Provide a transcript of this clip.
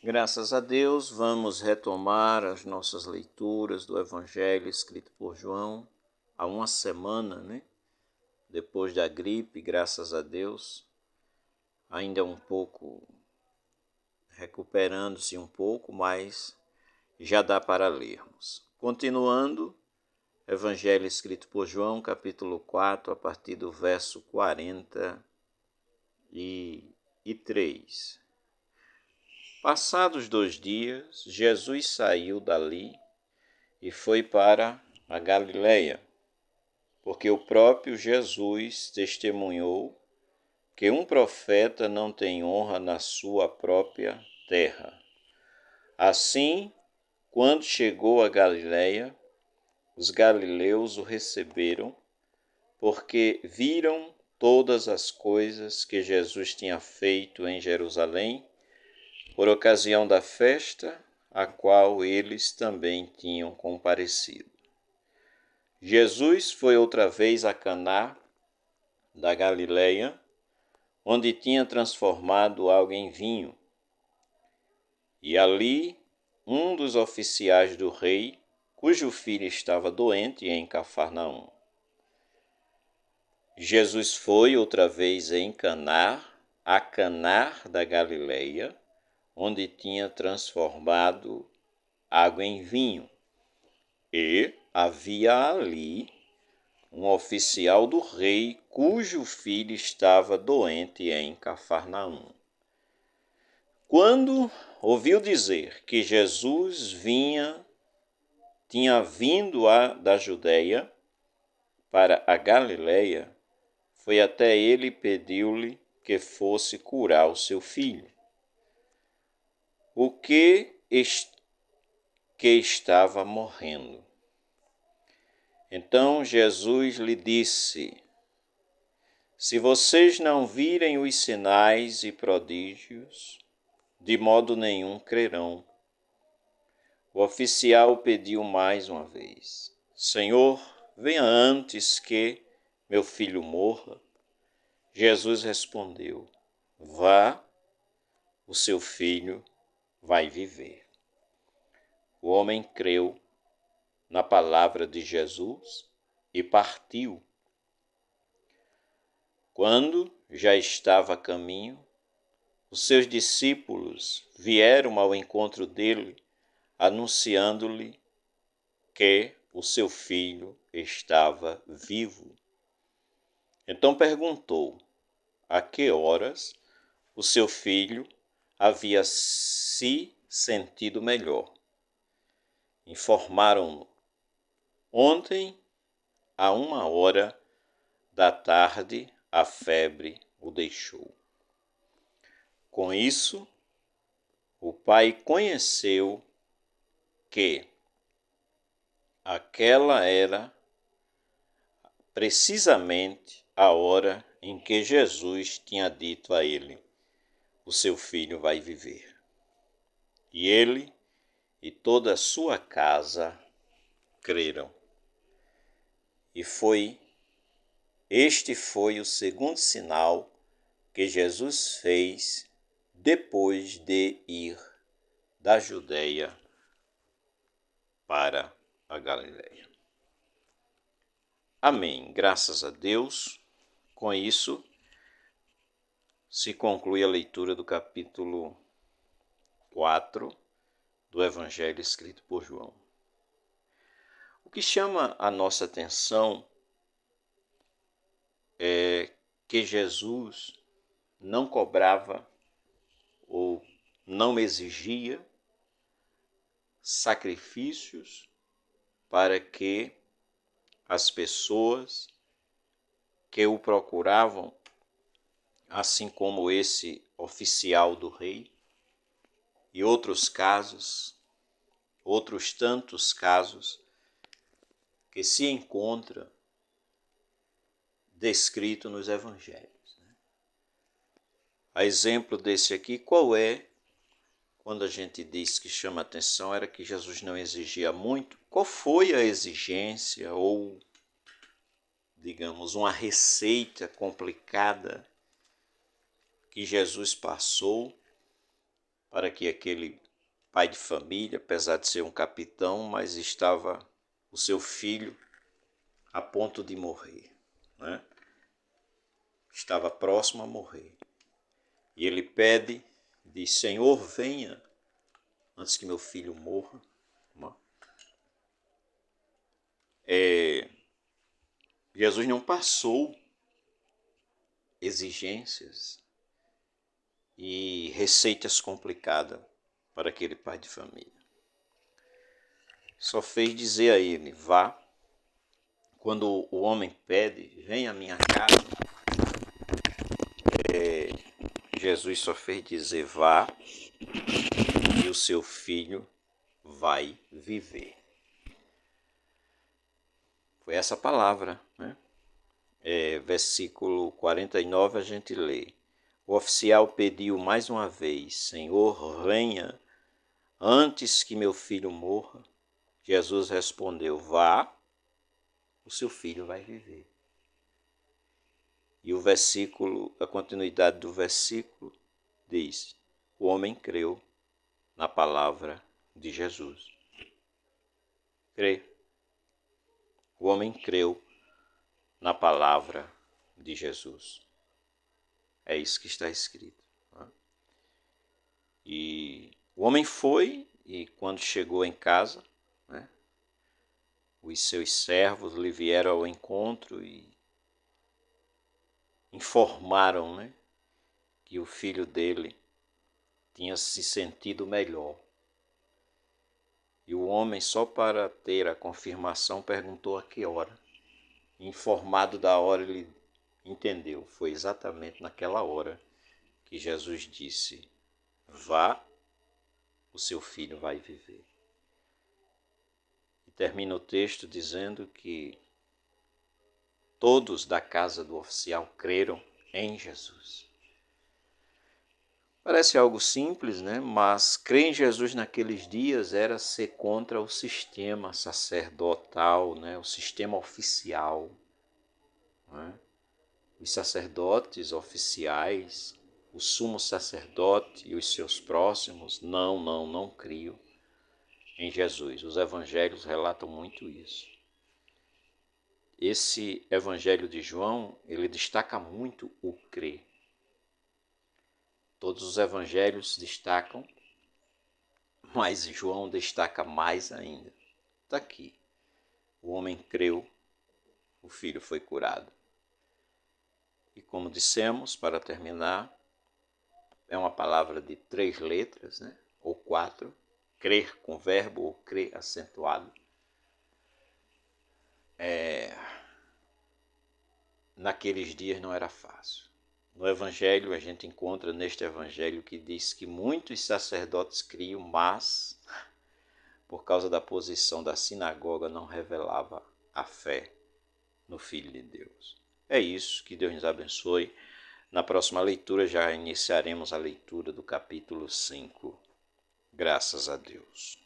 Graças a Deus, vamos retomar as nossas leituras do Evangelho escrito por João há uma semana, Depois da gripe, graças a Deus, ainda um pouco recuperando-se um pouco, mas já dá para lermos. Continuando, Evangelho escrito por João, capítulo 4, a partir do verso 43. Passados 2 dias, Jesus saiu dali e foi para a Galileia, porque o próprio Jesus testemunhou que um profeta não tem honra na sua própria terra. Assim, quando chegou a Galileia, os galileus o receberam, porque viram todas as coisas que Jesus tinha feito em Jerusalém, por ocasião da festa, a qual eles também tinham comparecido. Jesus foi outra vez a Caná da Galileia, onde tinha transformado água em vinho. E ali, um dos oficiais do rei, cujo filho estava doente em Cafarnaum. Jesus foi outra vez em Caná, a Caná da Galileia, onde tinha transformado água em vinho. E havia ali um oficial do rei, cujo filho estava doente em Cafarnaum. Quando ouviu dizer que Jesus tinha vindo da Judeia para a Galileia, foi até ele e pediu-lhe que fosse curar o seu filho, o que estava morrendo. Então Jesus lhe disse: se vocês não virem os sinais e prodígios, de modo nenhum crerão. O oficial pediu mais uma vez: Senhor, venha antes que meu filho morra. Jesus respondeu: vá, o seu filho vai viver. O homem creu na palavra de Jesus e partiu. Quando já estava a caminho, os seus discípulos vieram ao encontro dele, anunciando-lhe que o seu filho estava vivo. Então perguntou a que horas o seu filho havia se sentido melhor. Informaram-no: ontem, a 1h a febre o deixou. Com isso, o pai conheceu que aquela era precisamente a hora em que Jesus tinha dito a ele: o seu filho vai viver. E ele e toda a sua casa creram. E este foi o segundo sinal que Jesus fez depois de ir da Judeia para a Galileia. Amém. Graças a Deus. Com isso, se conclui a leitura do capítulo 4 do Evangelho escrito por João. O que chama a nossa atenção é que Jesus não cobrava ou não exigia sacrifícios para que as pessoas que o procuravam, assim como esse oficial do rei, e outros tantos casos que se encontra descrito nos evangelhos. A exemplo desse aqui, qual é? Quando a gente diz que chama atenção, era que Jesus não exigia muito. Qual foi a exigência ou, digamos, uma receita complicada que Jesus passou para que aquele pai de família, apesar de ser um capitão, mas estava o seu filho a ponto de morrer, né? Estava próximo a morrer. E ele pede, diz: Senhor, venha antes que meu filho morra. Jesus não passou exigências e receitas complicadas para aquele pai de família. Só fez dizer a ele: vá. Quando o homem pede, venha à minha casa, Jesus só fez dizer: vá, e o seu filho vai viver. Foi essa palavra, né? Versículo 49 a gente lê: o oficial pediu mais uma vez: Senhor, venha antes que meu filho morra. Jesus respondeu: vá, o seu filho vai viver. E o versículo, a continuidade do versículo diz: o homem creu na palavra de Jesus. Crê. O homem creu na palavra de Jesus. É isso que está escrito. Né? E o homem foi, e quando chegou em casa, né, os seus servos lhe vieram ao encontro e informaram, né, que o filho dele tinha se sentido melhor. E o homem, só para ter a confirmação, perguntou a que hora. Informado da hora, ele entendeu. Foi exatamente naquela hora que Jesus disse: vá, o seu filho vai viver. E termina o texto dizendo que todos da casa do oficial creram em Jesus. Parece algo simples, né? Mas crer em Jesus naqueles dias era ser contra o sistema sacerdotal, né? O sistema oficial. Né? Os sacerdotes oficiais, o sumo sacerdote e os seus próximos, não criam em Jesus. Os evangelhos relatam muito isso. Esse evangelho de João, ele destaca muito o crer. Todos os evangelhos destacam, mas João destaca mais ainda. Está aqui. O homem creu, o filho foi curado. E como dissemos, para terminar, é uma palavra de 3 letras, né? Ou 4. Crer com verbo ou crer acentuado. Naqueles dias não era fácil. No Evangelho, a gente encontra neste Evangelho que diz que muitos sacerdotes criam, mas por causa da posição da sinagoga não revelava a fé no Filho de Deus. É isso, que Deus nos abençoe. Na próxima leitura já iniciaremos a leitura do capítulo 5. Graças a Deus.